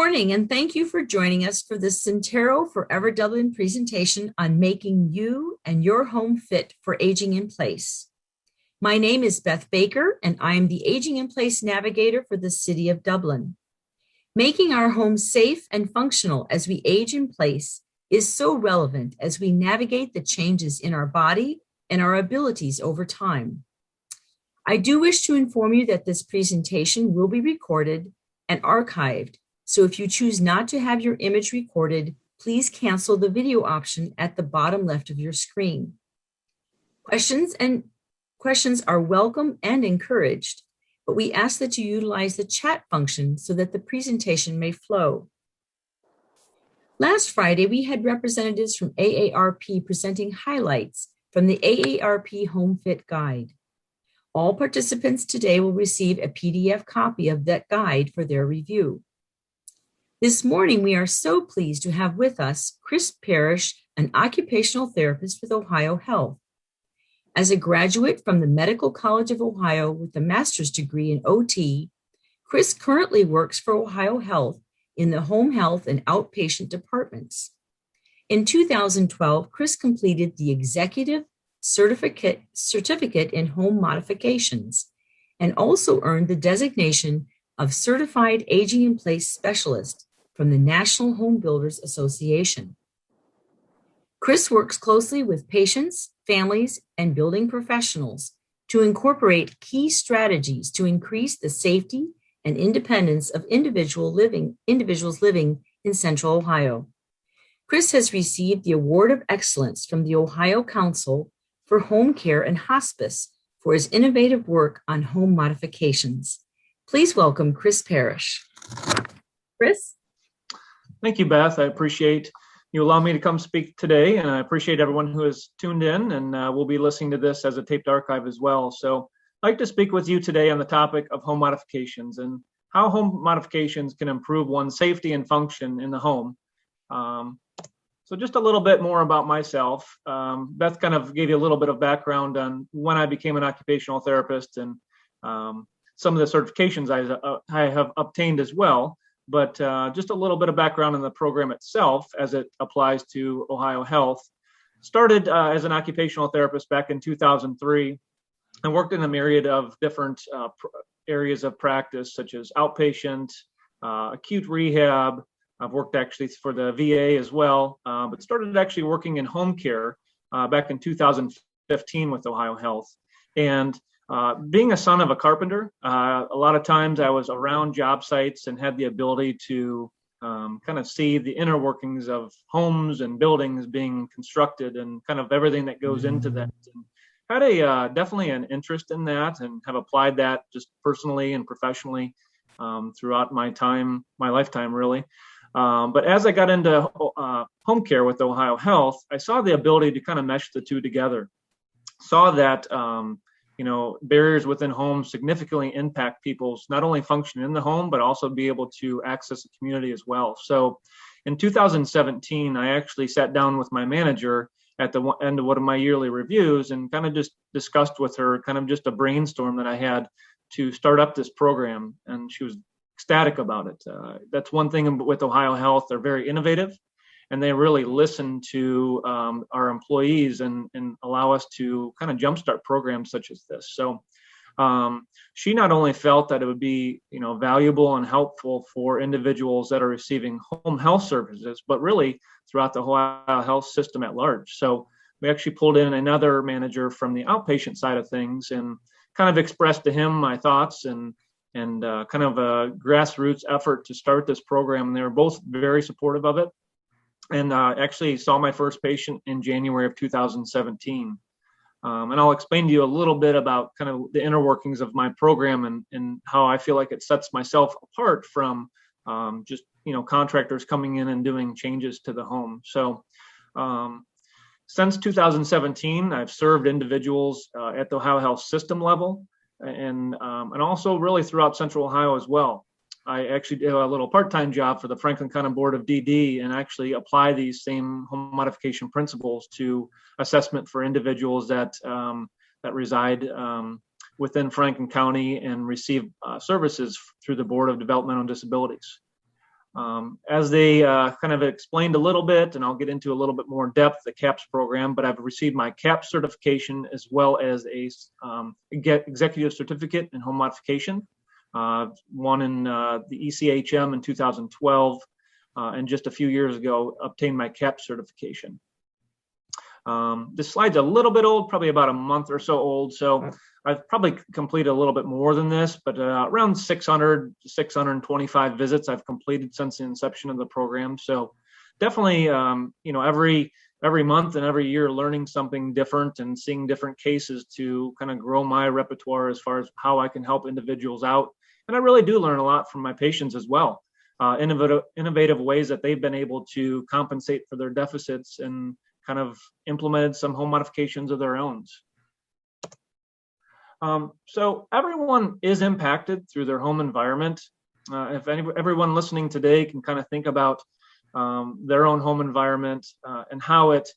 morning, and thank you for joining us for the Syntero Forever Dublin presentation on making you and your home fit for aging in place. My name is Beth Baker, and I am the Aging in Place Navigator for the City of Dublin. Making our homes safe and functional as we age in place is so relevant as we navigate the changes in our body and our abilities over time. I do wish to inform you that this presentation will be recorded and archived. So if you choose not to have your image recorded, please cancel the video option at the bottom left of your screen. Questions are welcome and encouraged, but we ask that you utilize the chat function so that the presentation may flow. Last Friday, we had representatives from AARP presenting highlights from the AARP Home Fit Guide. All participants today will receive a PDF copy of that guide for their review. This morning, we are so pleased to have with us Chris Parrish, an occupational therapist with Ohio Health. As a graduate from the Medical College of Ohio with a master's degree in OT, Chris currently works for Ohio Health in the home health and outpatient departments. In 2012, Chris completed the Executive Certificate in Home Modifications and also earned the designation of Certified Aging in Place Specialist from the National Home Builders Association. Chris works closely with patients, families, and building professionals to incorporate key strategies to increase the safety and independence of individuals living in Central Ohio. Chris has received the Award of Excellence from the Ohio Council for Home Care and Hospice for his innovative work on home modifications. Please welcome Chris Parrish. Chris? Thank you, Beth. I appreciate you allowing me to come speak today, and I appreciate everyone who has tuned in, and we'll be listening to this as a taped archive as well. So I'd like to speak with you today on the topic of home modifications and how home modifications can improve one's safety and function in the home. So just a little bit more about myself. Beth kind of gave you a little bit of background on when I became an occupational therapist and some of the certifications I have obtained as well. But just a little bit of background on the program itself as it applies to Ohio Health. Started as an occupational therapist back in 2003 and worked in a myriad of different areas of practice, such as outpatient, acute rehab. I've worked actually for the VA as well, but started actually working in home care back in 2015 with Ohio Health. And being a son of a carpenter, a lot of times I was around job sites and had the ability to kind of see the inner workings of homes and buildings being constructed and kind of everything that goes into that. And had definitely an interest in that and have applied that just personally and professionally throughout my lifetime really. But as I got into home care with Ohio Health, I saw the ability to kind of mesh the two together. Saw that barriers within homes significantly impact people's not only function in the home, but also be able to access the community as well. So in 2017, I actually sat down with my manager at the end of one of my yearly reviews and kind of just discussed with her kind of just a brainstorm that I had to start up this program. And she was ecstatic about it. That's one thing with Ohio Health. They're very innovative. And they really listen to our employees and allow us to kind of jumpstart programs such as this. So she not only felt that it would be, valuable and helpful for individuals that are receiving home health services, but really throughout the Ohio Health system at large. So we actually pulled in another manager from the outpatient side of things and kind of expressed to him my thoughts and kind of a grassroots effort to start this program. And they were both very supportive of it. And actually saw my first patient in January of 2017. And I'll explain to you a little bit about kind of the inner workings of my program and how I feel like it sets myself apart from just, contractors coming in and doing changes to the home. So since 2017, I've served individuals at the Ohio Health system level and also really throughout Central Ohio as well. I actually do a little part-time job for the Franklin County Board of DD and actually apply these same home modification principles to assessment for individuals that reside within Franklin County and receive services through the Board of Developmental Disabilities. As they kind of explained a little bit, and I'll get into a little bit more depth, the CAPS program, but I've received my CAPS certification as well as a executive certificate in home modification, one in the ECHM in 2012, and just a few years ago obtained my CAPS certification. This slide's a little bit old, probably about a month or so old. So I've probably completed a little bit more than this, but around 600 to 625 visits I've completed since the inception of the program. So definitely, every month and every year learning something different and seeing different cases to kind of grow my repertoire as far as how I can help individuals out. And I really do learn a lot from my patients as well. Innovative ways that they've been able to compensate for their deficits and kind of implemented some home modifications of their own. So everyone is impacted through their home environment. If everyone listening today can kind of think about their own home environment and how it's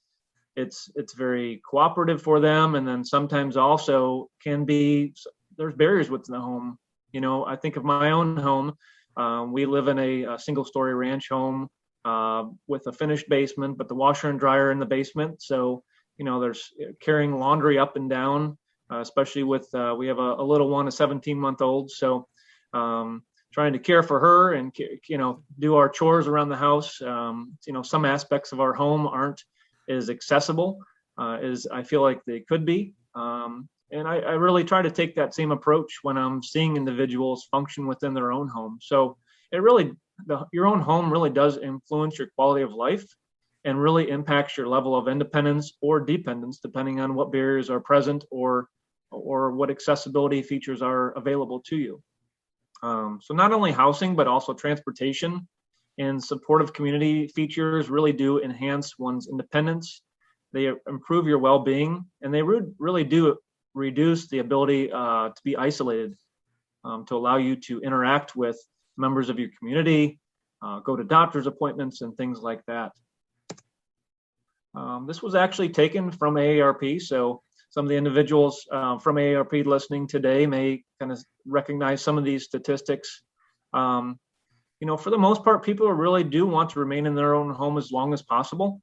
very cooperative for them, and then sometimes also can be there's barriers within the home. I think of my own home. We live in a single-story ranch home with a finished basement, but the washer and dryer in the basement. So, there's carrying laundry up and down, especially with, we have a little one, a 17-month-old. So, trying to care for her and, do our chores around the house. Some aspects of our home aren't as accessible as I feel like they could be. And I really try to take that same approach when I'm seeing individuals function within their own home. So your own home really does influence your quality of life and really impacts your level of independence or dependence, depending on what barriers are present or what accessibility features are available to you. So not only housing, but also transportation and supportive community features really do enhance one's independence. They improve your well-being, and they really do reduce the ability to be isolated, to allow you to interact with members of your community, go to doctor's appointments and things like that. This was actually taken from AARP, so some of the individuals from AARP listening today may kind of recognize some of these statistics. For the most part, people really do want to remain in their own home as long as possible.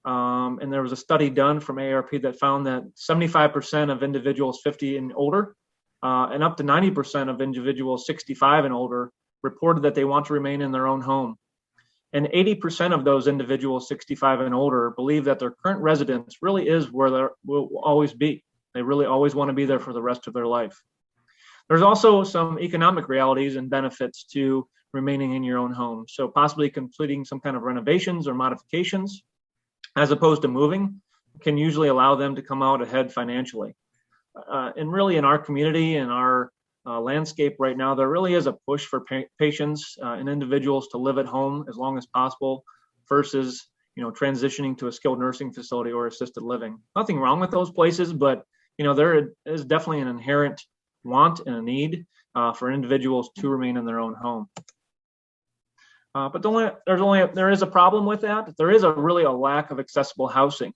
And there was a study done from AARP that found that 75% of individuals 50 and older and up to 90% of individuals 65 and older reported that they want to remain in their own home. And 80% of those individuals 65 and older believe that their current residence really is where they will always be. They really always want to be there for the rest of their life. There's also some economic realities and benefits to remaining in your own home. So possibly completing some kind of renovations or modifications, as opposed to moving, can usually allow them to come out ahead financially. And really in our community and our landscape right now, there really is a push for patients and individuals to live at home as long as possible versus, transitioning to a skilled nursing facility or assisted living. Nothing wrong with those places, but, there is definitely an inherent want and a need for individuals to remain in their own home. But there is a problem with that. There is really a lack of accessible housing.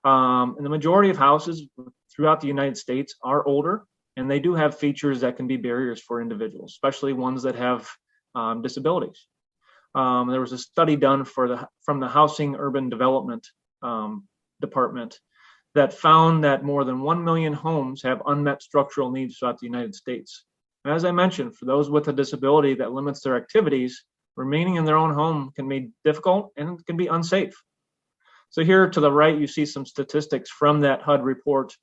And the majority of houses throughout the United States are older, and they do have features that can be barriers for individuals, especially ones that have disabilities. There was a study done from the Housing Urban Development Department that found that more than 1 million homes have unmet structural needs throughout the United States. And as I mentioned, for those with a disability that limits their activities, remaining in their own home can be difficult and can be unsafe. So here to the right, you see some statistics from that HUD report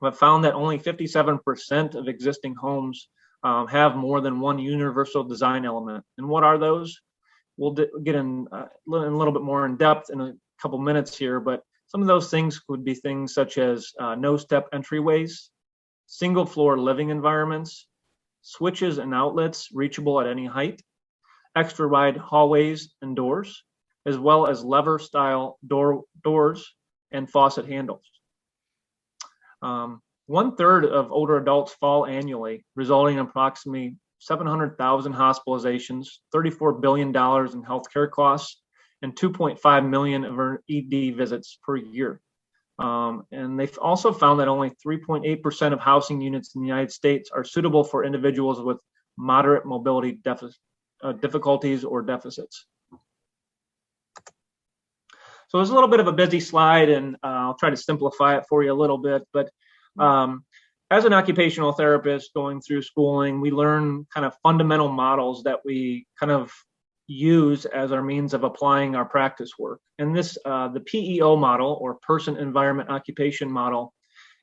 that found that only 57% of existing homes have more than one universal design element. And what are those? We'll get in a little bit more in depth in a couple minutes here, but some of those things would be things such as no-step entryways, single-floor living environments, switches and outlets reachable at any height, extra wide hallways and doors, as well as lever style doors and faucet handles. 1/3 of older adults fall annually, resulting in approximately 700,000 hospitalizations, $34 billion in healthcare costs, and 2.5 million of ED visits per year. And they've also found that only 3.8% of housing units in the United States are suitable for individuals with moderate mobility difficulties or deficits. So it's a little bit of a busy slide, and I'll try to simplify it for you a little bit. But as an occupational therapist going through schooling, we learn kind of fundamental models that we kind of use as our means of applying our practice work. And this, the PEO model, or person, environment, occupation model,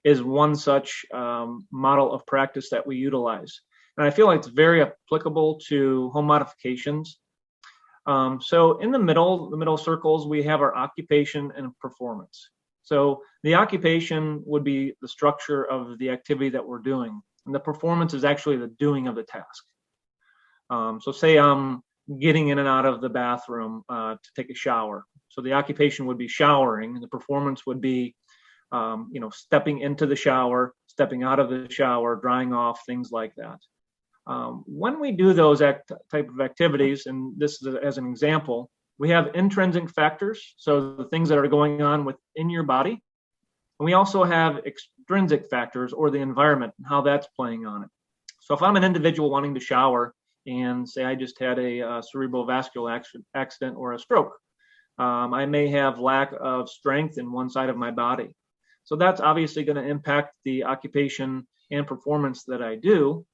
is one such model of practice that we utilize. And I feel like it's very applicable to home modifications. So in the middle circles, we have our occupation and performance. So the occupation would be the structure of the activity that we're doing, and the performance is actually the doing of the task. So say I'm getting in and out of the bathroom to take a shower. So the occupation would be showering, and the performance would be, stepping into the shower, stepping out of the shower, drying off, things like that. When we do those type of activities, and this is as an example, we have intrinsic factors, so the things that are going on within your body. And we also have extrinsic factors, or the environment, and how that's playing on it. So if I'm an individual wanting to shower, and say I just had a cerebral vascular accident or a stroke, I may have lack of strength in one side of my body. So that's obviously going to impact the occupation and performance that I do.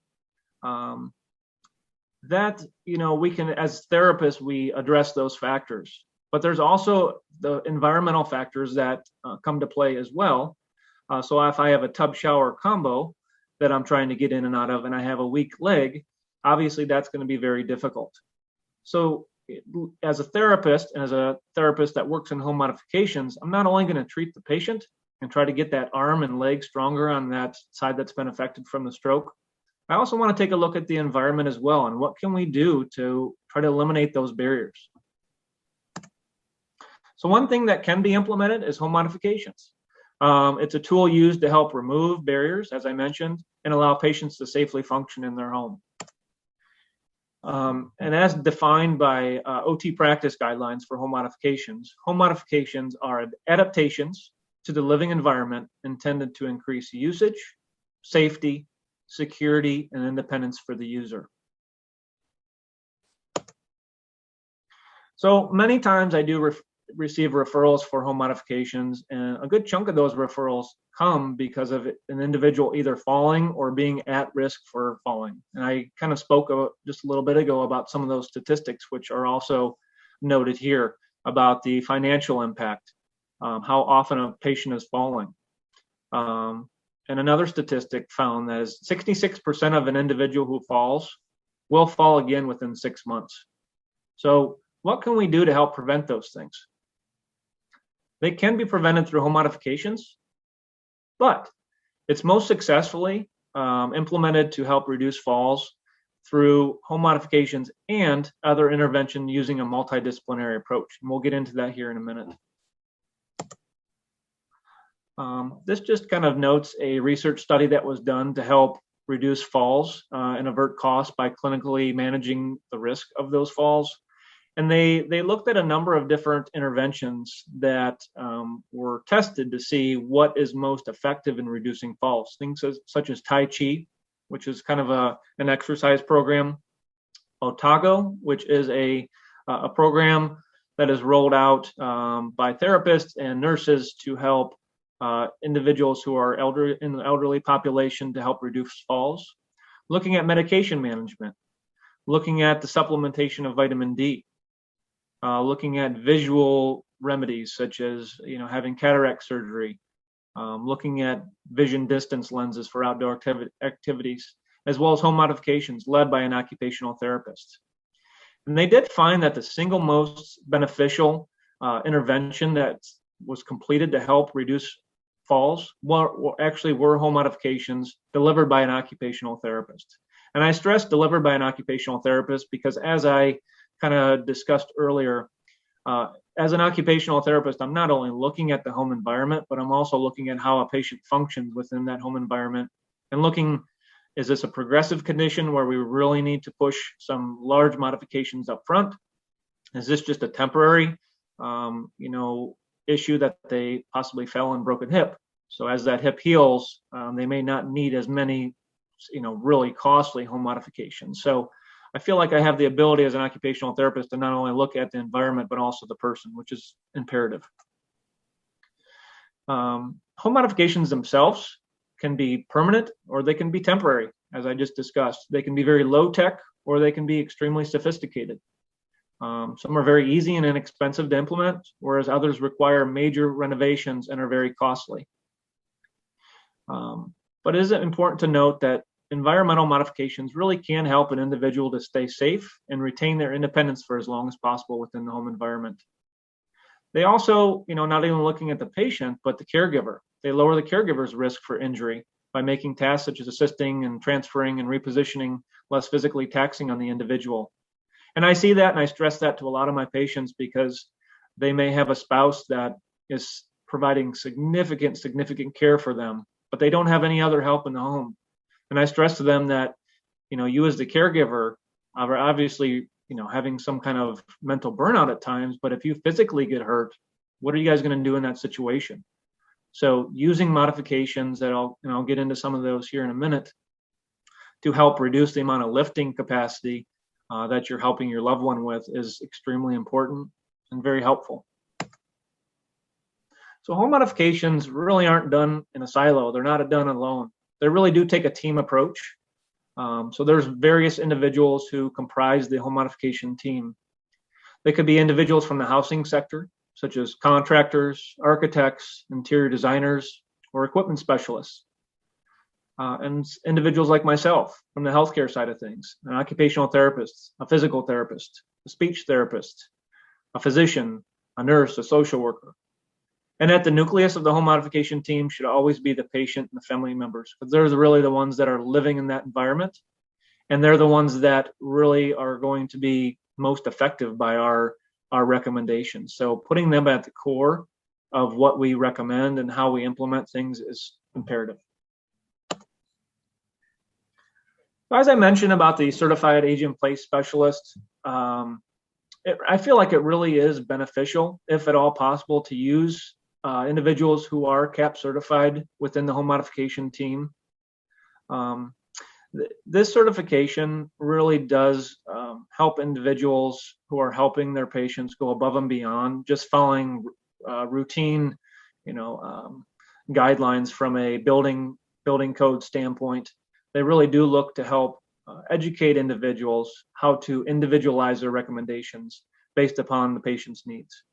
We can, as therapists, we address those factors. But there's also the environmental factors that come to play as well. So if I have a tub shower combo that I'm trying to get in and out of, and I have a weak leg, obviously that's going to be very difficult. So as a therapist, and as a therapist that works in home modifications, I'm not only going to treat the patient and try to get that arm and leg stronger on that side that's been affected from the stroke, I also want to take a look at the environment as well, and what can we do to try to eliminate those barriers. So one thing that can be implemented is home modifications. It's a tool used to help remove barriers, as I mentioned, and allow patients to safely function in their home. And as defined by OT practice guidelines for home modifications are adaptations to the living environment intended to increase usage, safety, security, and independence for the user. So many times I do receive referrals for home modifications, and a good chunk of those referrals come because of an individual either falling or being at risk for falling. And I kind of spoke just a little bit ago about some of those statistics, which are also noted here about the financial impact, how often a patient is falling. And another statistic found that is 66% of an individual who falls will fall again within 6 months. So what can we do to help prevent those things? They can be prevented through home modifications, but it's most successfully implemented to help reduce falls through home modifications and other intervention using a multidisciplinary approach. And we'll get into that here in a minute. This just kind of notes a research study that was done to help reduce falls and avert costs by clinically managing the risk of those falls. And they looked at a number of different interventions that were tested to see what is most effective in reducing falls. Things such as Tai Chi, which is kind of an exercise program. Otago, which is a program that is rolled out by therapists and nurses to help individuals who are in the elderly population to help reduce falls. Looking at medication management, looking at the supplementation of vitamin D, looking at visual remedies such as having cataract surgery, looking at vision distance lenses for outdoor activities, as well as home modifications led by an occupational therapist. And they did find that the single most beneficial intervention that was completed to help reduce falls were home modifications delivered by an occupational therapist. And I stress delivered by an occupational therapist because, as I kind of discussed earlier, as an occupational therapist, I'm not only looking at the home environment, but I'm also looking at how a patient functions within that home environment and looking, is this a progressive condition where we really need to push some large modifications up front? Is this just a temporary, issue that they possibly fell and broke a hip? So as that hip heals, they may not need as many, really costly home modifications. So I feel like I have the ability as an occupational therapist to not only look at the environment, but also the person, which is imperative. Home modifications themselves can be permanent or they can be temporary, as I just discussed. They can be very low tech or they can be extremely sophisticated. Some are very easy and inexpensive to implement, whereas others require major renovations and are very costly. But it is important to note that environmental modifications really can help an individual to stay safe and retain their independence for as long as possible within the home environment. They also, not even looking at the patient, but the caregiver. They lower the caregiver's risk for injury by making tasks such as assisting and transferring and repositioning less physically taxing on the individual. And I see that and I stress that to a lot of my patients because they may have a spouse that is providing significant care for them, but they don't have any other help in the home. And I stress to them that, you as the caregiver are obviously, having some kind of mental burnout at times, but if you physically get hurt, what are you guys going to do in that situation? So using modifications that I'll get into some of those here in a minute to help reduce the amount of lifting capacity that you're helping your loved one with is extremely important and very helpful. So home modifications really aren't done in a silo. They're not done alone. They really do take a team approach. So there's various individuals who comprise the home modification team. They could be individuals from the housing sector, such as contractors, architects, interior designers, or equipment specialists. And individuals like myself from the healthcare side of things, an occupational therapist, a physical therapist, a speech therapist, a physician, a nurse, a social worker. And at the nucleus of the home modification team should always be the patient and the family members, because they're really the ones that are living in that environment. And they're the ones that really are going to be most effective by our recommendations. So putting them at the core of what we recommend and how we implement things is imperative. As I mentioned about the certified age-in-place specialist, I feel like it really is beneficial, if at all possible, to use individuals who are CAP certified within the home modification team. This certification really does help individuals who are helping their patients go above and beyond just following routine, guidelines from a building code standpoint. They really do look to help educate individuals how to individualize their recommendations based upon the patient's needs.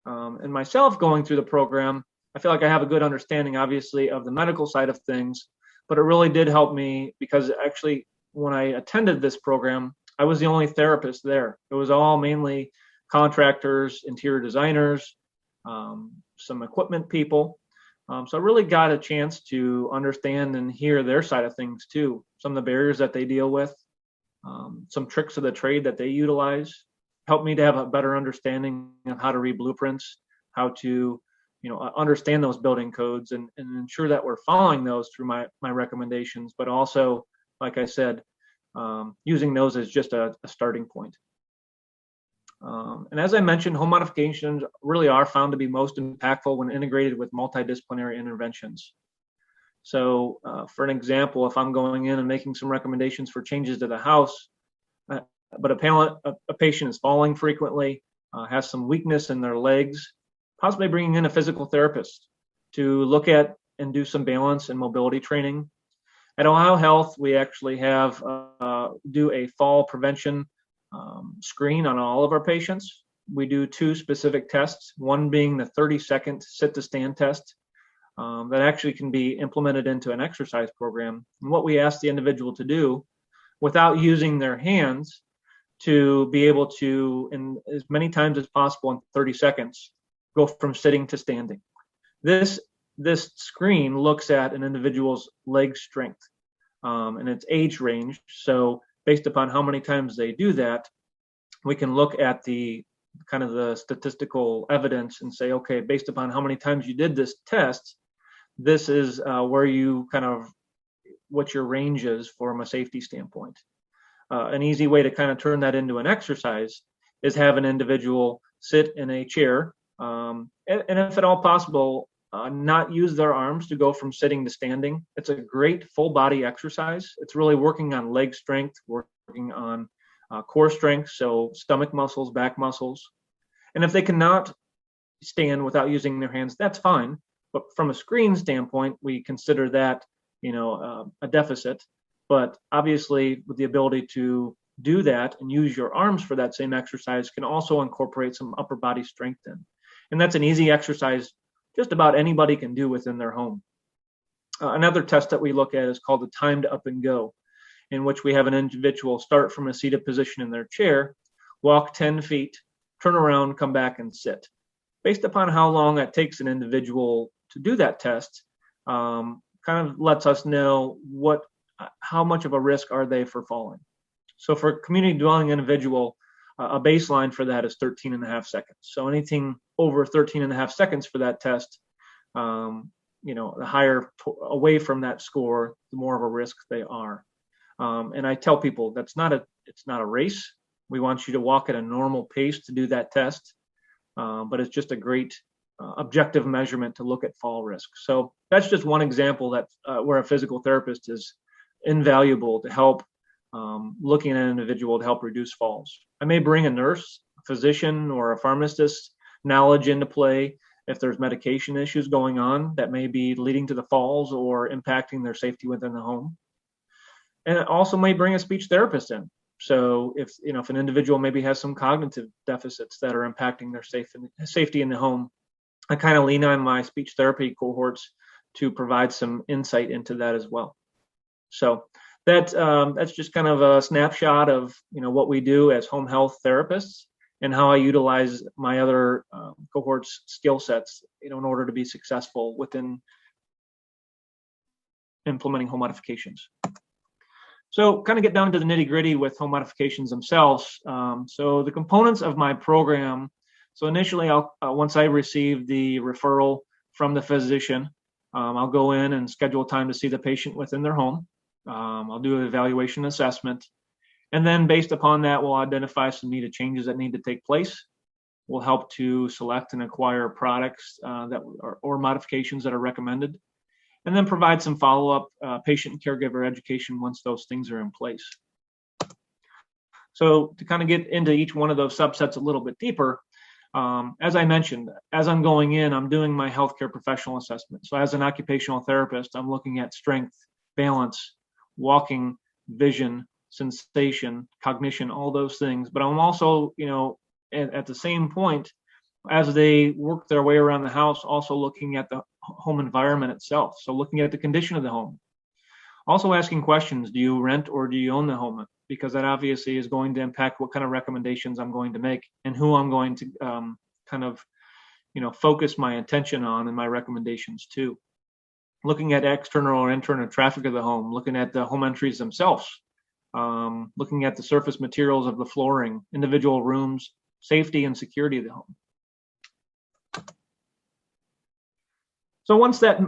And myself going through the program, I feel like I have a good understanding, obviously, of the medical side of things, but it really did help me because actually when I attended this program, I was the only therapist there. It was all mainly contractors, interior designers, some equipment people. So I really got a chance to understand and hear their side of things too. Some of the barriers that they deal with, some tricks of the trade that they utilize, helped me to have a better understanding of how to read blueprints, how to, understand those building codes and ensure that we're following those through my recommendations, but also, like I said, using those as just a starting point. And as I mentioned, home modifications really are found to be most impactful when integrated with multidisciplinary interventions. So for an example, if I'm going in and making some recommendations for changes to the house, but a patient is falling frequently, has some weakness in their legs, possibly bringing in a physical therapist to look at and do some balance and mobility training. At Ohio Health, we actually have do a fall prevention screen on all of our patients. We do 2 specific tests, one being the 30-second sit-to-stand test that actually can be implemented into an exercise program. And what we ask the individual to do without using their hands to be able to, in as many times as possible in 30 seconds, go from sitting to standing. This screen looks at an individual's leg strength and its age range. So based upon how many times they do that, we can look at the kind of the statistical evidence and say, okay, based upon how many times you did this test, this is where you kind of, what your range is from a safety standpoint. An easy way to kind of turn that into an exercise is have an individual sit in a chair and if at all possible, not use their arms to go from sitting to standing. It's a great full body exercise. It's really working on leg strength, working on core strength, so stomach muscles, back muscles. And if they cannot stand without using their hands, that's fine. But from a screen standpoint, we consider that, a deficit. But obviously, with the ability to do that and use your arms for that same exercise can also incorporate some upper body strength in. And that's an easy exercise just about anybody can do within their home. Another test that we look at is called the timed up and go, in which we have an individual start from a seated position in their chair, walk 10 feet, turn around, come back and sit. Based upon how long it takes an individual to do that test, kind of lets us know how much of a risk are they for falling. So for a community dwelling individual, a baseline for that is 13 and a half seconds. So anything over 13 and a half seconds for that test, the higher away from that score, the more of a risk they are. And I tell people it's not a race. We want you to walk at a normal pace to do that test, but it's just a great objective measurement to look at fall risk. So that's just one example that where a physical therapist is invaluable to help looking at an individual to help reduce falls. I may bring a nurse, a physician, or a pharmacist's knowledge into play if there's medication issues going on that may be leading to the falls or impacting their safety within the home. And it also may bring a speech therapist in. So if an individual maybe has some cognitive deficits that are impacting their safety in the home, I kind of lean on my speech therapy cohorts to provide some insight into that as well. So that's just kind of a snapshot of what we do as home health therapists and how I utilize my other cohorts' skill sets in order to be successful within implementing home modifications. So kind of get down to the nitty gritty with home modifications themselves. So the components of my program. So initially, once I receive the referral from the physician, I'll go in and schedule time to see the patient within their home. I'll do an evaluation assessment. And then based upon that, we'll identify some needed changes that need to take place. We'll help to select and acquire products or modifications that are recommended. And then provide some follow-up patient and caregiver education once those things are in place. So to kind of get into each one of those subsets a little bit deeper, as I mentioned, as I'm going in, I'm doing my healthcare professional assessment. So as an occupational therapist, I'm looking at strength, balance, walking, vision, sensation, cognition, all those things. But I'm also, at the same point, as they work their way around the house, also looking at the home environment itself. So looking at the condition of the home. Also asking questions, do you rent or do you own the home? Because that obviously is going to impact what kind of recommendations I'm going to make and who I'm going to focus my attention on in my recommendations too. Looking at external or internal traffic of the home, looking at the home entries themselves, looking at the surface materials of the flooring, individual rooms, safety and security of the home. So once that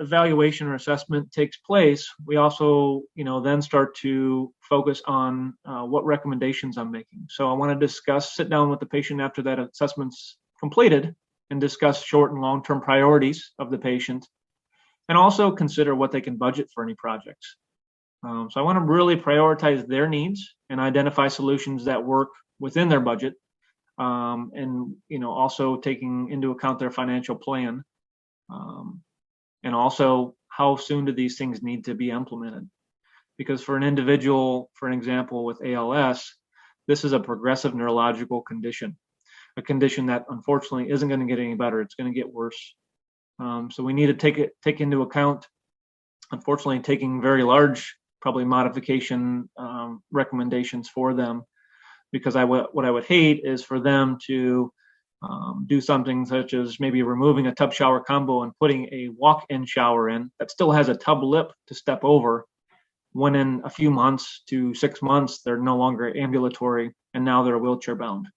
evaluation or assessment takes place, we also, then start to focus on what recommendations I'm making. So I want to sit down with the patient after that assessment's completed and discuss short and long-term priorities of the patient, and also consider what they can budget for any projects. So I want to really prioritize their needs and identify solutions that work within their budget, and also taking into account their financial plan. And also how soon do these things need to be implemented? Because for an individual, for an example, with ALS, this is a progressive neurological condition, a condition that unfortunately isn't going to get any better. It's going to get worse. So we need to take into account, unfortunately, taking very large, probably modification recommendations for them, because what I would hate is for them to do something such as maybe removing a tub shower combo and putting a walk-in shower in that still has a tub lip to step over, when in a few months to 6 months, they're no longer ambulatory and now they're wheelchair bound.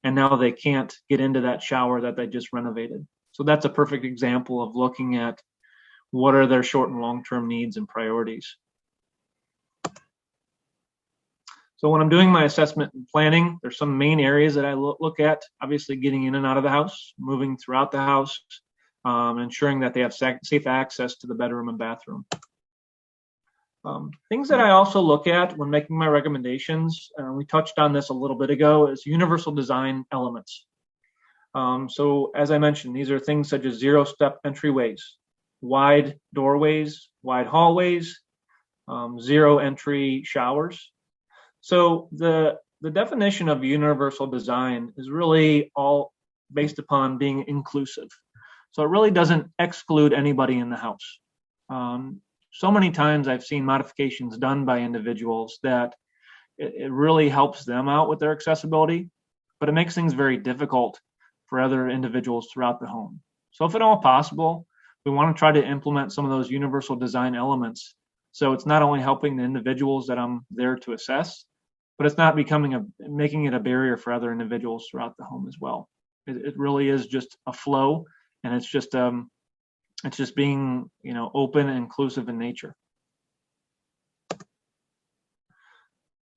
And now they can't get into that shower that they just renovated. So that's a perfect example of looking at what are their short and long-term needs and priorities. So when I'm doing my assessment and planning, there's some main areas that I look at. Obviously, getting in and out of the house, moving throughout the house, ensuring that they have safe access to the bedroom and bathroom. Things that I also look at when making my recommendations, we touched on this a little bit ago, is universal design elements. So as I mentioned, these are things such as zero-step entryways, wide doorways, wide hallways, zero entry showers. So the definition of universal design is really all based upon being inclusive. So it really doesn't exclude anybody in the house. So many times I've seen modifications done by individuals that it really helps them out with their accessibility, but it makes things very difficult for other individuals throughout the home. So if at all possible, we want to try to implement some of those universal design elements. So it's not only helping the individuals that I'm there to assess, but it's not making it a barrier for other individuals throughout the home as well. It really is just a flow, and it's just being, open and inclusive in nature.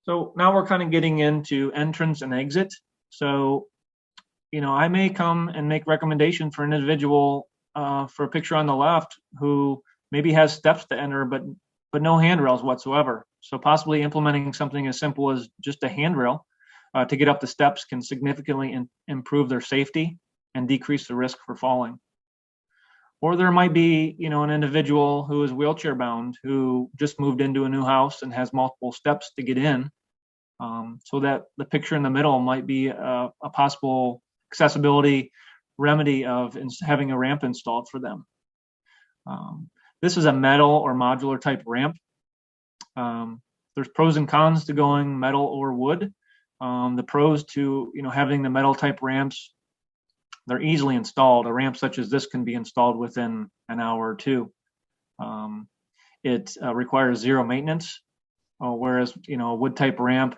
So now we're kind of getting into entrance and exit. So, I may come and make recommendation for an individual for a picture on the left who maybe has steps to enter, but no handrails whatsoever. So possibly implementing something as simple as just a handrail to get up the steps can significantly improve their safety and decrease the risk for falling. Or there might be, an individual who is wheelchair bound who just moved into a new house and has multiple steps to get in. So that the picture in the middle might be a possible accessibility remedy of having a ramp installed for them. This is a metal or modular type ramp. There's pros and cons to going metal or wood. The pros to having the metal type ramps, they're easily installed. A ramp such as this can be installed within an hour or two. It requires zero maintenance, whereas a wood type ramp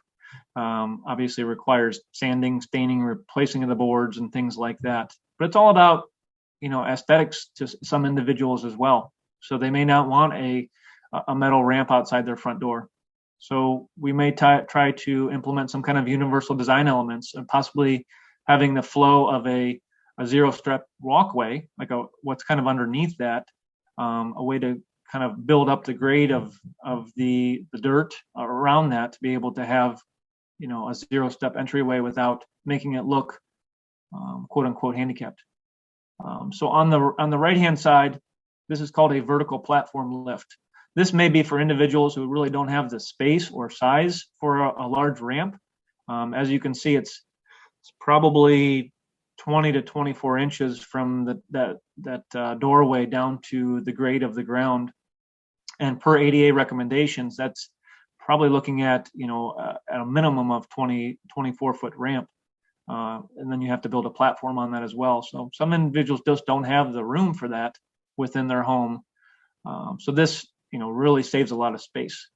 obviously requires sanding, staining, replacing of the boards, and things like that. But it's all about aesthetics to some individuals as well. So they may not want a metal ramp outside their front door. So we may try to implement some kind of universal design elements, and possibly having the flow of a zero-step walkway, like what's kind of underneath that, a way to kind of build up the grade of the dirt around that to be able to have a zero-step entryway without making it look quote unquote handicapped. So on the right-hand side, this is called a vertical platform lift. This may be for individuals who really don't have the space or size for a large ramp. As you can see, it's probably 20 to 24 inches from that doorway down to the grade of the ground. And per ADA recommendations, that's probably looking at a minimum of 24-foot ramp. And then you have to build a platform on that as well. So some individuals just don't have the room for that within their home. So this, really saves a lot of space.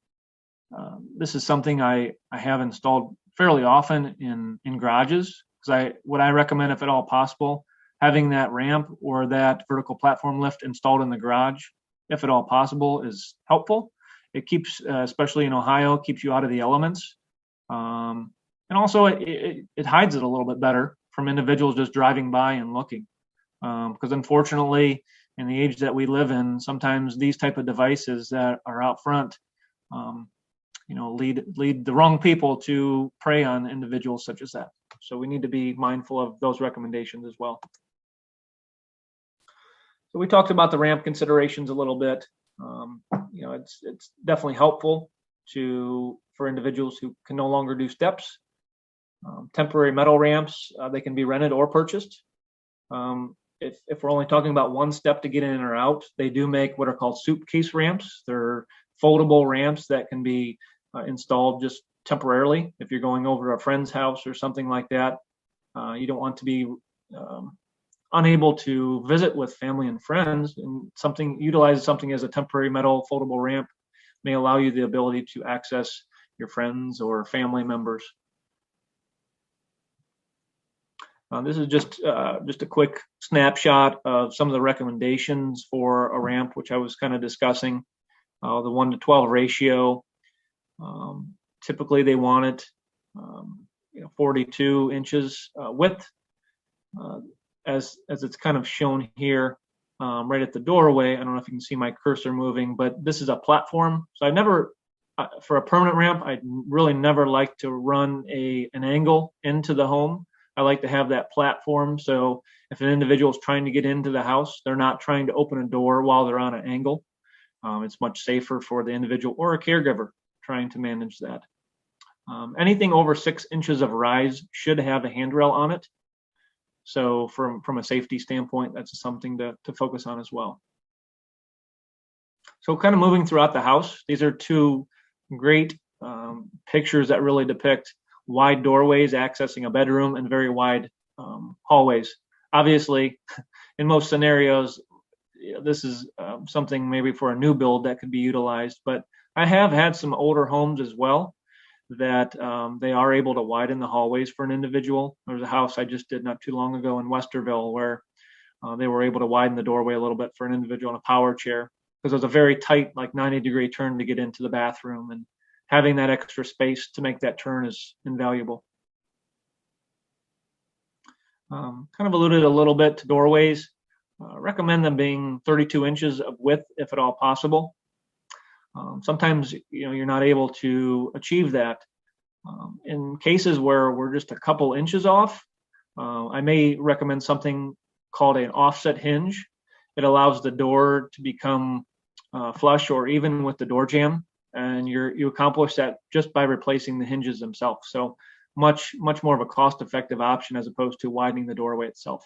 This is something I have installed fairly often in garages, because what I recommend, if at all possible, having that ramp or that vertical platform lift installed in the garage, if at all possible, is helpful. It keeps, especially in Ohio, keeps you out of the elements. And also it hides it a little bit better from individuals just driving by and looking. Because unfortunately, in the age that we live in, sometimes these type of devices that are out front, lead the wrong people to prey on individuals such as that. So we need to be mindful of those recommendations as well. So we talked about the ramp considerations a little bit. It's definitely helpful for individuals who can no longer do steps. Temporary metal ramps, they can be rented or purchased. If we're only talking about one step to get in or out, they do make what are called suitcase ramps. They're foldable ramps that can be installed just temporarily. If you're going over to a friend's house or something like that, you don't want to be unable to visit with family and friends, and utilize something as a temporary metal foldable ramp may allow you the ability to access your friends or family members. This is just a quick snapshot of some of the recommendations for a ramp, which I was kind of discussing. The 1:12 ratio. Typically, they want it 42 inches width, as it's kind of shown here. right at the doorway. I don't know if you can see my cursor moving, but this is a platform. So I never, for a permanent ramp, I really never like to run an angle into the home. I like to have that platform. So if an individual is trying to get into the house, they're not trying to open a door while they're on an angle. It's much safer for the individual or a caregiver trying to manage that. Anything over 6 inches of rise should have a handrail on it. So from a safety standpoint, that's something to focus on as well. So kind of moving throughout the house, these are two great pictures that really depict wide doorways accessing a bedroom and very wide hallways. Obviously, in most scenarios, this is something maybe for a new build that could be utilized, but I have had some older homes as well that they are able to widen the hallways for an individual. There was a house I just did not too long ago in Westerville where they were able to widen the doorway a little bit for an individual in a power chair, because it was a very tight, like 90-degree turn to get into the bathroom, and having that extra space to make that turn is invaluable. Kind of alluded a little bit to doorways. Recommend them being 32 inches of width if at all possible. Sometimes you're not able to achieve that. In cases where we're just a couple inches off, I may recommend something called an offset hinge. It allows the door to become flush or even with the door jamb, and you accomplish that just by replacing the hinges themselves. So much more of a cost-effective option as opposed to widening the doorway itself.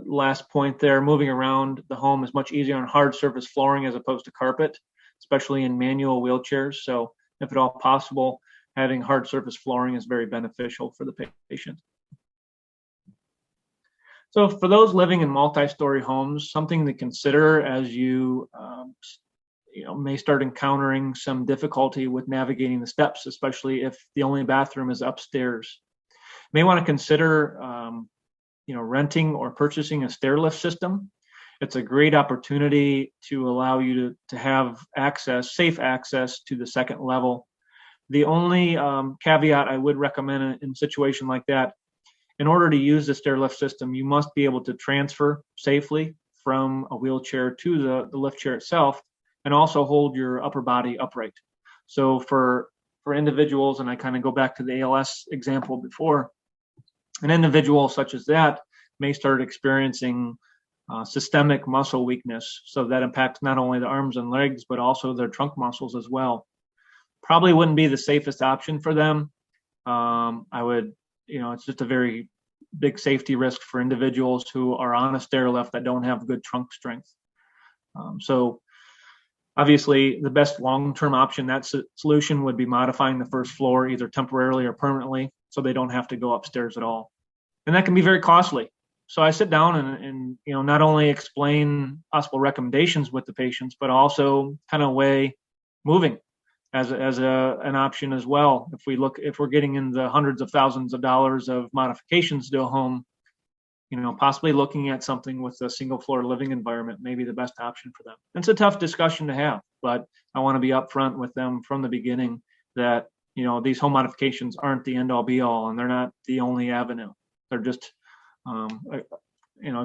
Last point there, moving around the home is much easier on hard surface flooring as opposed to carpet, especially in manual wheelchairs. So if at all possible, having hard surface flooring is very beneficial for the patient. So for those living in multi-story homes, something to consider as you may start encountering some difficulty with navigating the steps, especially if the only bathroom is upstairs. You may want to consider renting or purchasing a stair lift system. It's a great opportunity to allow you to have safe access to the second level. The only caveat I would recommend in a situation like that, in order to use the stair lift system, you must be able to transfer safely from a wheelchair to the lift chair itself, and also hold your upper body upright. So for individuals, and I kind of go back to the ALS example before, an individual such as that may start experiencing systemic muscle weakness. So that impacts not only the arms and legs, but also their trunk muscles as well. Probably wouldn't be the safest option for them. It's just a very big safety risk for individuals who are on a stair lift that don't have good trunk strength. So obviously the best long-term option, that solution would be modifying the first floor either temporarily or permanently so they don't have to go upstairs at all. And that can be very costly. So I sit down and not only explain possible recommendations with the patients, but also kind of weigh moving as an option as well. If we're getting in the hundreds of thousands of dollars of modifications to a home, possibly looking at something with a single floor living environment may be the best option for them. It's a tough discussion to have, but I want to be upfront with them from the beginning that these home modifications aren't the end all be all, and they're not the only avenue. They're just a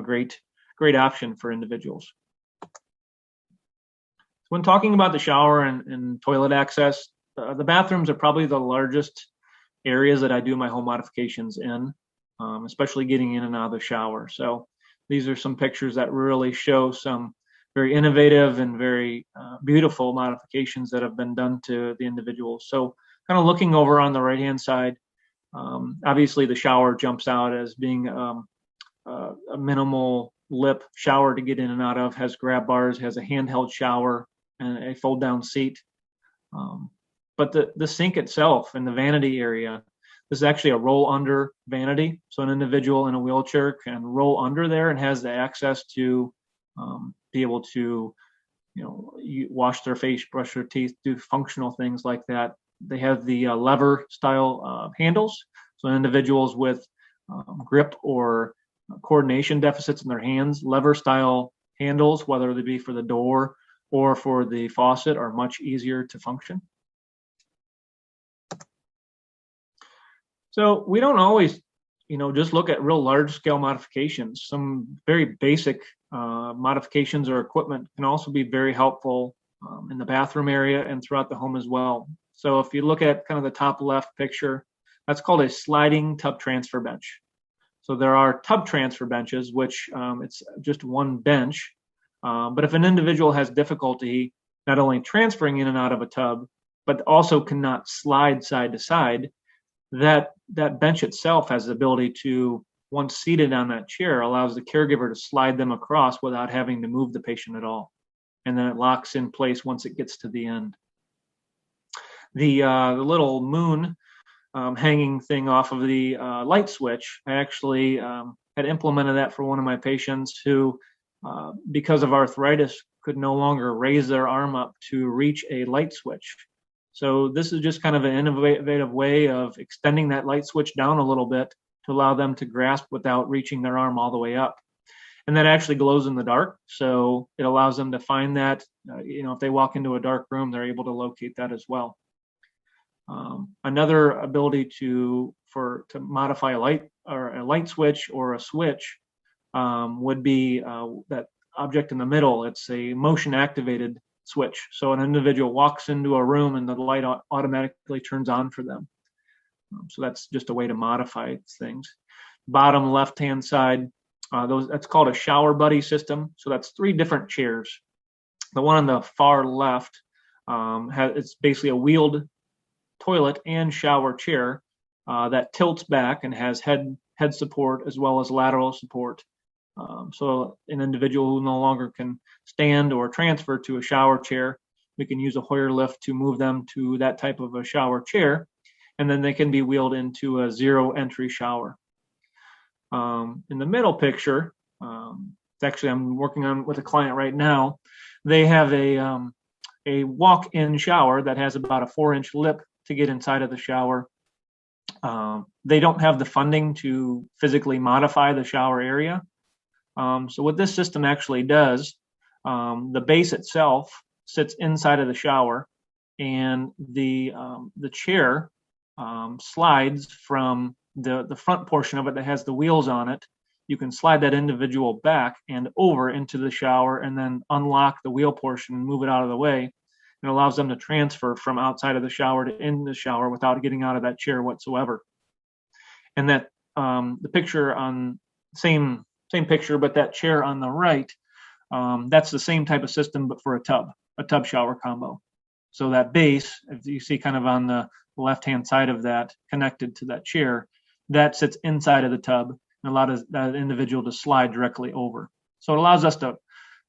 great option for individuals. When talking about the shower and toilet access, the bathrooms are probably the largest areas that I do my home modifications in, especially getting in and out of the shower. So these are some pictures that really show some very innovative and very beautiful modifications that have been done to the individuals. So kind of looking over on the right-hand side, obviously the shower jumps out as being a minimal lip shower to get in and out of, has grab bars, has a handheld shower, and a fold-down seat. But the sink itself and the vanity area, this is actually a roll-under vanity. So an individual in a wheelchair can roll under there and has the access to be able to, wash their face, brush their teeth, do functional things like that. They have the lever-style handles. So individuals with grip or coordination deficits in their hands, lever-style handles, whether they be for the door or for the faucet, are much easier to function. So we don't always just look at real large scale modifications. Some very basic modifications or equipment can also be very helpful in the bathroom area and throughout the home as well. So if you look at kind of the top left picture, that's called a sliding tub transfer bench. So there are tub transfer benches, which it's just one bench. But if an individual has difficulty not only transferring in and out of a tub, but also cannot slide side to side, that bench itself has the ability to, once seated on that chair, allows the caregiver to slide them across without having to move the patient at all. And then it locks in place once it gets to the end. The little moon hanging thing off of the light switch, I actually had implemented that for one of my patients who, because of arthritis, could no longer raise their arm up to reach a light switch. So this is just kind of an innovative way of extending that light switch down a little bit to allow them to grasp without reaching their arm all the way up. And that actually glows in the dark, so it allows them to find that, if they walk into a dark room, they're able to locate that as well. Another ability to modify a light switch or a switch would be that object in the middle. It's a motion activated switch. So an individual walks into a room and the light automatically turns on for them. So that's just a way to modify things. Bottom left hand side, that's called a shower buddy system. So that's 3 different chairs. The one on the far left, it's basically a wheeled toilet and shower chair that tilts back and has head support as well as lateral support. So an individual who no longer can stand or transfer to a shower chair, we can use a Hoyer lift to move them to that type of a shower chair, and then they can be wheeled into a 0 entry shower. In the middle picture, actually I'm working on with a client right now. They have a walk-in shower that has about a 4-inch lip to get inside of the shower. They don't have the funding to physically modify the shower area. So what this system actually does, the base itself sits inside of the shower, and the chair slides from the front portion of it that has the wheels on it. You can slide that individual back and over into the shower and then unlock the wheel portion and move it out of the way. It allows them to transfer from outside of the shower to in the shower without getting out of that chair whatsoever. And that the picture on same picture, but that chair on the right, that's the same type of system, but for a tub shower combo. So that base, as you see kind of on the left-hand side of that, connected to that chair, that sits inside of the tub and allows that individual to slide directly over. So it allows us to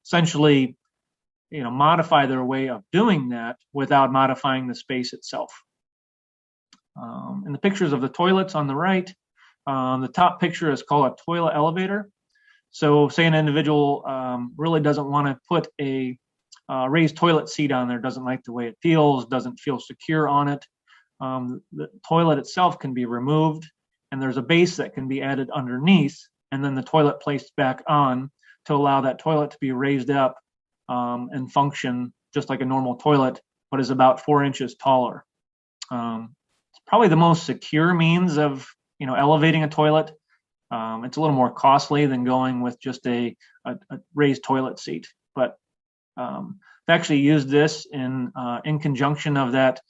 essentially, modify their way of doing that without modifying the space itself. And the pictures of the toilets on the right, the top picture is called a toilet elevator. So say an individual really doesn't want to put a raised toilet seat on there, doesn't like the way it feels, doesn't feel secure on it. The toilet itself can be removed, and there's a base that can be added underneath, and then the toilet placed back on to allow that toilet to be raised up and function just like a normal toilet, but is about 4 inches taller. It's probably the most secure means of elevating a toilet. It's a little more costly than going with just a raised toilet seat, but I've actually used this in conjunction of that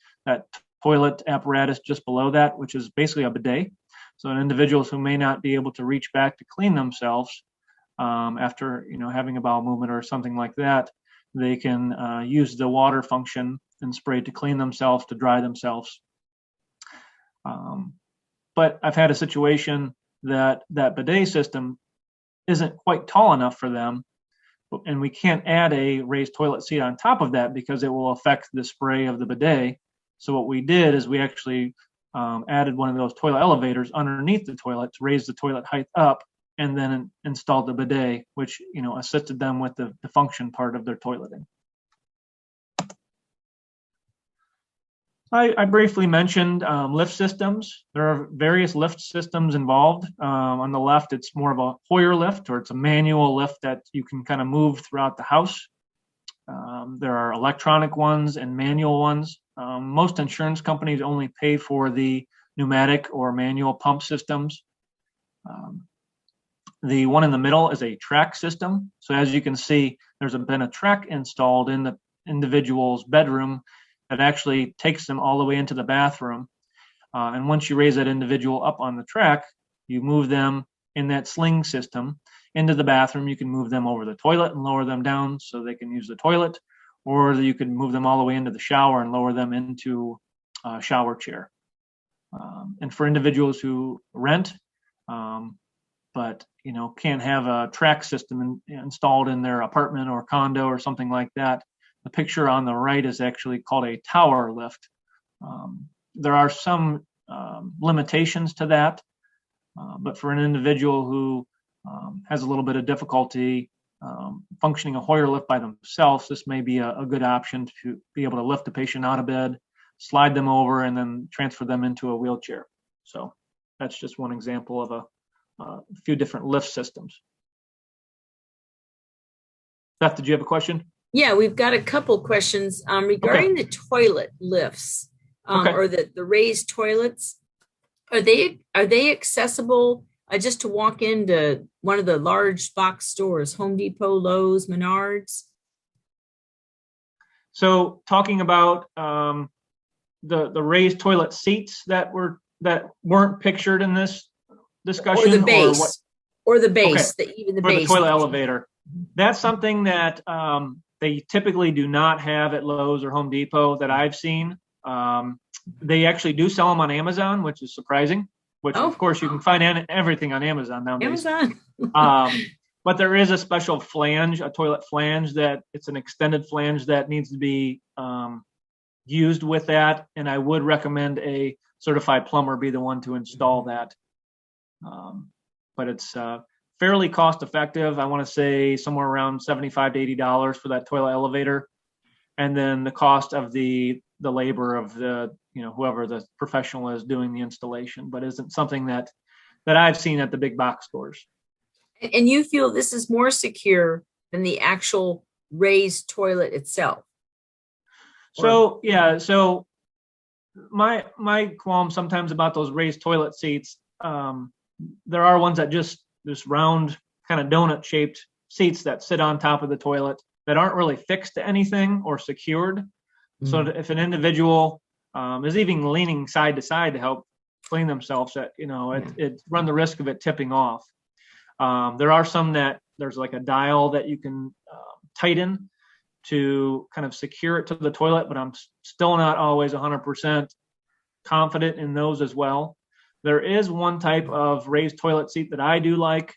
toilet apparatus just below that, which is basically a bidet. So individuals who may not be able to reach back to clean themselves after having a bowel movement or something like that, they can use the water function and spray to clean themselves, to dry themselves. But I've had a situation that bidet system isn't quite tall enough for them, and we can't add a raised toilet seat on top of that because it will affect the spray of the bidet. So what we did is we actually added one of those toilet elevators underneath the toilet to raise the toilet height up, and then installed the bidet, which assisted them with the function part of their toileting. I briefly mentioned lift systems. There are various lift systems involved. On the left, it's more of a Hoyer lift, or it's a manual lift that you can kind of move throughout the house. There are electronic ones and manual ones. Most insurance companies only pay for the pneumatic or manual pump systems. The one in the middle is a track system. So as you can see, there's been a track installed in the individual's bedroom that actually takes them all the way into the bathroom. And once you raise that individual up on the track, you move them in that sling system into the bathroom. You can move them over the toilet and lower them down so they can use the toilet, or you can move them all the way into the shower and lower them into a shower chair. And for individuals who rent, but can't have a track system installed in their apartment or condo or something like that, the picture on the right is actually called a tower lift. There are some limitations to that, but for an individual who has a little bit of difficulty functioning a Hoyer lift by themselves, this may be a good option to be able to lift the patient out of bed, slide them over, and then transfer them into a wheelchair. So that's just one example of a few different lift systems. Beth, did you have a question? Yeah, we've got a couple questions regarding the toilet lifts or the raised toilets. Are they accessible just to walk into one of the large box stores, Home Depot, Lowe's, Menards? So talking about the raised toilet seats that weren't pictured in this discussion, or the base, okay. Even the for base. The toilet elevator. That's something that they typically do not have at Lowe's or Home Depot that I've seen. They actually do sell them on Amazon, which is surprising. Of course, you can find everything on Amazon nowadays. But there is a special flange, a toilet flange, that it's an extended flange that needs to be used with that. And I would recommend a certified plumber be the one to install that. But it's fairly cost effective. I want to say somewhere around $75 to $80 for that toilet elevator. And then the cost of the labor of the, whoever the professional is doing the installation, but isn't something that I've seen at the big box stores. And you feel this is more secure than the actual raised toilet itself? So, yeah. So my qualm sometimes about those raised toilet seats, there are ones that just this round kind of donut shaped seats that sit on top of the toilet that aren't really fixed to anything or secured. Mm-hmm. So if an individual is even leaning side to side to help clean themselves, it run the risk of it tipping off. There are some that there's like a dial that you can tighten to kind of secure it to the toilet, but I'm still not always 100% confident in those as well. There is one type of raised toilet seat that I do like,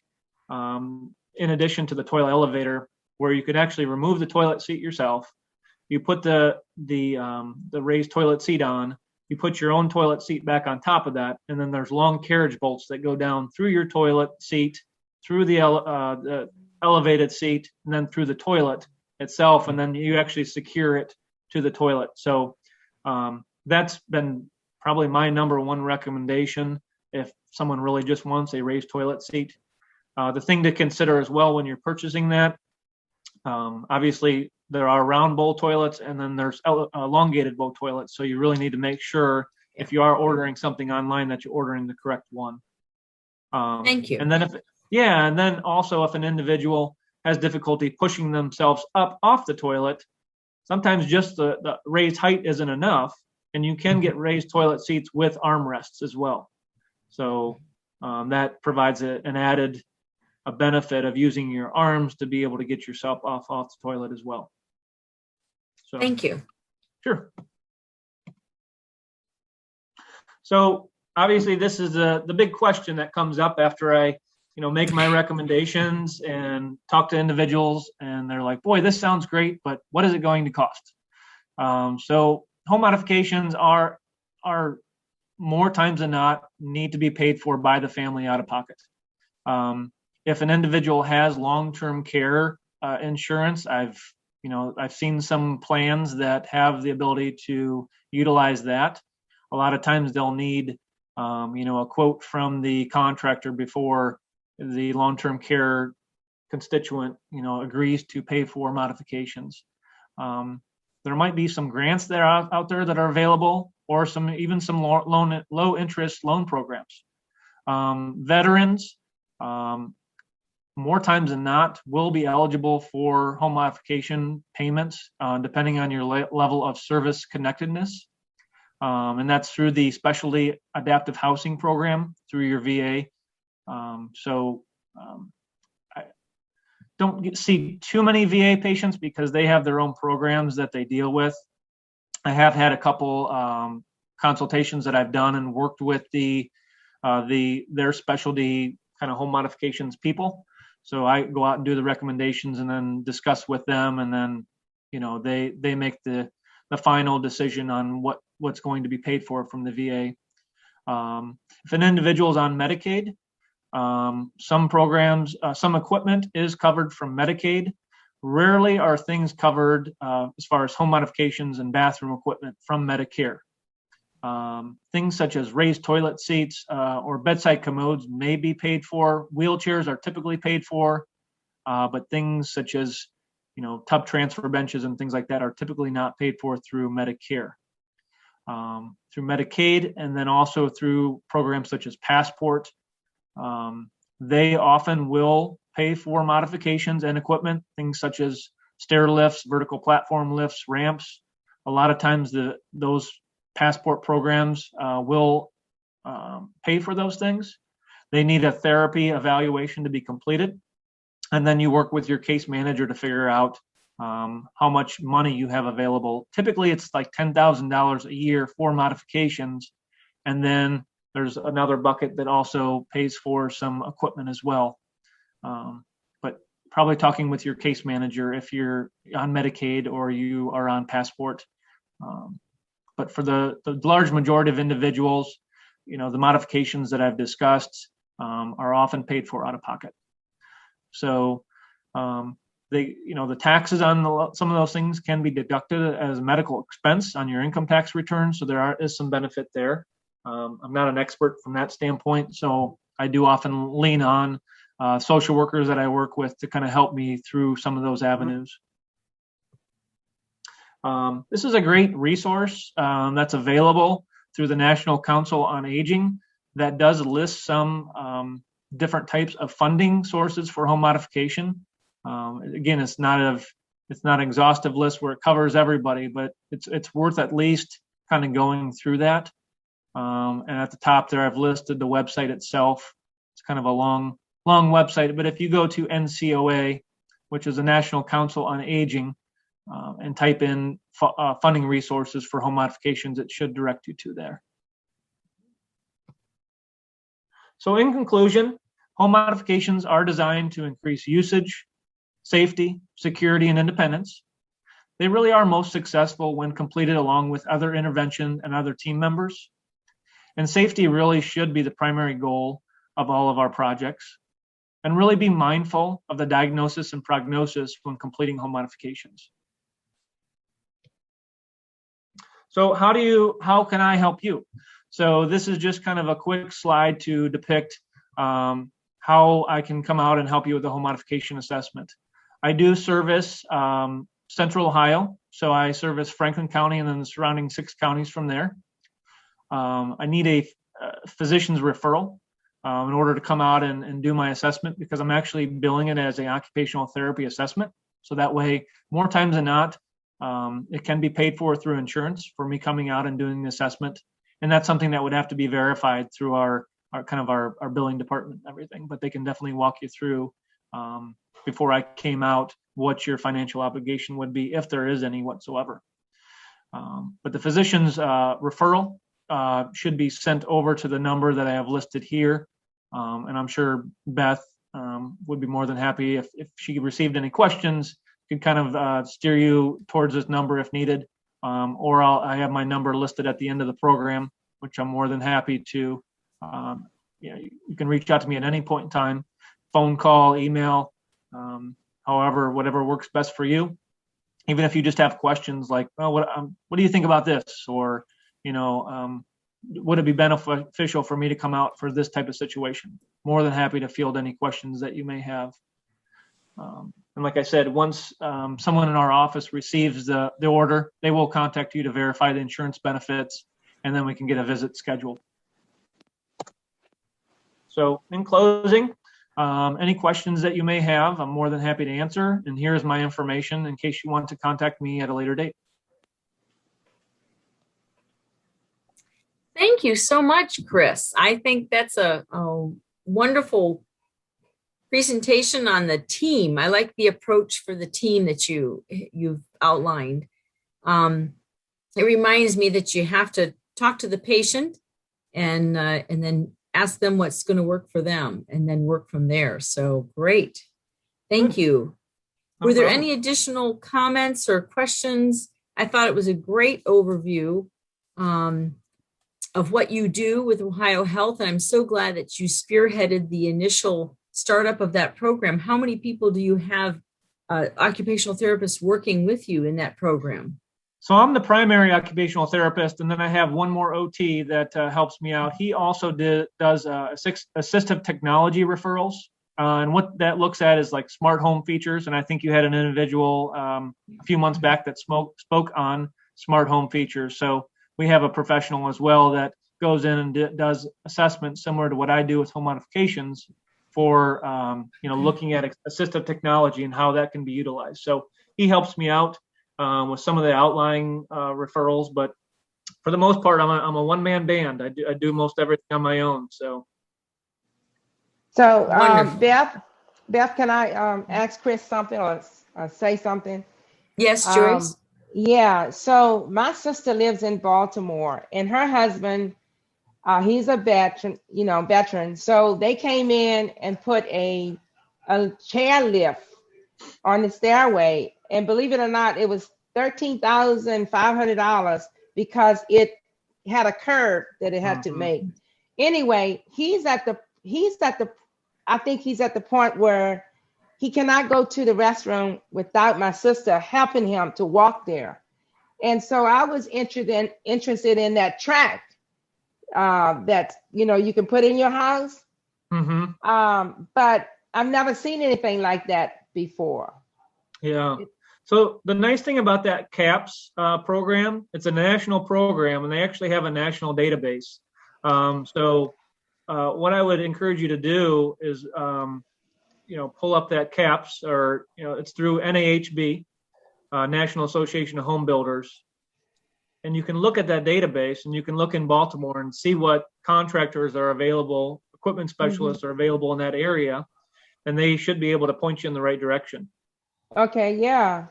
in addition to the toilet elevator, where you could actually remove the toilet seat yourself. You put the raised toilet seat on, you put your own toilet seat back on top of that, and then there's long carriage bolts that go down through your toilet seat, through the elevated seat, and then through the toilet itself, and then you actually secure it to the toilet. So that's been probably my number one recommendation if someone really just wants a raised toilet seat. The thing to consider as well when you're purchasing that, obviously there are round bowl toilets and then there's elongated bowl toilets. So you really need to make sure if you are ordering something online that you're ordering the correct one. Thank you. And then also if an individual has difficulty pushing themselves up off the toilet, sometimes just the raised height isn't enough, and you can get raised toilet seats with armrests as well. So that provides an added benefit of using your arms to be able to get yourself off the toilet as well. So, thank you. Sure. So obviously this is the big question that comes up after I make my recommendations and talk to individuals, and they're like, boy, this sounds great, but what is it going to cost? So home modifications are more times than not need to be paid for by the family out of pocket. If an individual has long-term care insurance, I've seen some plans that have the ability to utilize that. A lot of times they'll need a quote from the contractor before the long-term care constituent agrees to pay for modifications. There might be some grants that are out there that are available, or some low interest loan programs. Veterans more times than not will be eligible for home modification payments, depending on your level of service connectedness. And that's through the Specialty Adaptive Housing Program through your VA. I don't see too many VA patients because they have their own programs that they deal with. I have had a couple consultations that I've done and worked with their specialty kind of home modifications people. So I go out and do the recommendations and then discuss with them, and then they make the final decision on what's going to be paid for from the VA. If an individual is on Medicaid, some programs, some equipment is covered from Medicaid. Rarely are things covered as far as home modifications and bathroom equipment from Medicare. Things such as raised toilet seats or bedside commodes may be paid for. Wheelchairs are typically paid for, but things such as tub transfer benches and things like that are typically not paid for through Medicare. Through Medicaid, and then also through programs such as Passport, they often will pay for modifications and equipment, things such as stair lifts, vertical platform lifts, ramps. A lot of times those Passport programs will pay for those things. They need a therapy evaluation to be completed. And then you work with your case manager to figure out how much money you have available. Typically, it's like $10,000 a year for modifications. And then there's another bucket that also pays for some equipment as well. But probably talking with your case manager if you're on Medicaid or you are on Passport. But for the large majority of individuals, the modifications that I've discussed are often paid for out of pocket. So the taxes on some of those things can be deducted as a medical expense on your income tax return. So there is some benefit there. I'm not an expert from that standpoint, so I do often lean on social workers that I work with to kind of help me through some of those avenues. This is a great resource that's available through the National Council on Aging that does list some different types of funding sources for home modification. Again, it's not an exhaustive list where it covers everybody, but it's worth at least kind of going through that. And at the top there, I've listed the website itself. It's kind of a long website, but if you go to NCOA, which is the National Council on Aging, and type in funding resources for home modifications, it should direct you to there. So in conclusion, home modifications are designed to increase usage, safety, security, and independence. They really are most successful when completed along with other intervention and other team members. And safety really should be the primary goal of all of our projects, and really be mindful of the diagnosis and prognosis when completing home modifications. So how can I help you? So this is just kind of a quick slide to depict how I can come out and help you with the home modification assessment. I do service Central Ohio, so I service Franklin County and then the surrounding 6 counties from there. I need a physician's referral in order to come out and do my assessment, because I'm actually billing it as an occupational therapy assessment. So that way, more times than not, it can be paid for through insurance for me coming out and doing the assessment. And that's something that would have to be verified through our billing department and everything. But they can definitely walk you through before I came out what your financial obligation would be, if there is any whatsoever. But the physician's referral should be sent over to the number that I have listed here. And I'm sure Beth would be more than happy if she received any questions, could kind of steer you towards this number if needed. Or I have my number listed at the end of the program, which I'm more than happy to. You can reach out to me at any point in time, phone call, email, however, whatever works best for you. Even if you just have questions like, oh, what do you think about this? Or, would it be beneficial for me to come out for this type of situation? More than happy to field any questions that you may have. And like I said, once someone in our office receives the order, they will contact you to verify the insurance benefits, and then we can get a visit scheduled. So in closing, Any questions that you may have, I'm more than happy to answer. And here's my information in case you want to contact me at a later date. Thank you so much, Chris. I think that's a wonderful presentation on the team. I like the approach for the team that you've outlined. It reminds me that you have to talk to the patient and then ask them what's going to work for them and then work from there. So great. Thank you. Were there any additional comments or questions? I thought it was a great overview of what you do with Ohio Health. And I'm so glad that you spearheaded the initial startup of that program. How many people do you have, occupational therapists working with you in that program? So I'm the primary occupational therapist, and then I have one more OT that helps me out. He also does assistive technology referrals, and what that looks at is like smart home features. And I think you had an individual a few months back that spoke on smart home features. So we have a professional as well that goes in and does assessments similar to what I do with home modifications for looking at assistive technology and how that can be utilized. So he helps me out with some of the outlying referrals, but for the most part, I'm a one-man band. I do most everything on my own. So Beth, can I ask Chris something or say something? Yes, Joyce. Yeah. So my sister lives in Baltimore, and her husband, he's a veteran. So they came in and put a chair lift on the stairway, and believe it or not, it was $13,500 because it had a curve that it had to make. Anyway, I think he's at the point where he cannot go to the restroom without my sister helping him to walk there. And so I was interested in that track that you can put in your house. But I've never seen anything like that before. Yeah. So the nice thing about that CAPS program, it's a national program, and they actually have a national database. So what I would encourage you to do is, pull up that CAPS, or it's through NAHB, National Association of Home Builders, and you can look at that database, and you can look in Baltimore and see what contractors are available, equipment specialists are available in that area, and they should be able to point you in the right direction. Okay, yeah.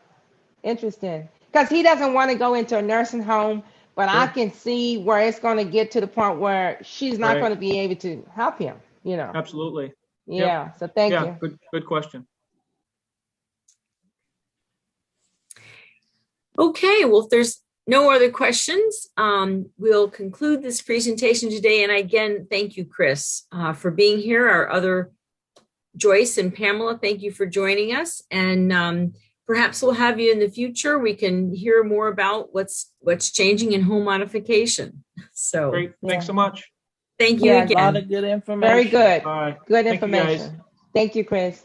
Interesting. Because he doesn't want to go into a nursing home, but sure. I can see where it's going to get to the point where she's not going to be able to help him, Absolutely. Yeah. Yep. So thank you. Good question. Okay, well, if there's no other questions, we'll conclude this presentation today. And again, thank you, Chris, for being here. Our other Joyce and Pamela, thank you for joining us. And perhaps we'll have you in the future. We can hear more about what's changing in home modification. So great. Thanks so much. Thank you again. A lot of good information. Very good. Bye. Good information. Thank you, guys. Thank you, Chris.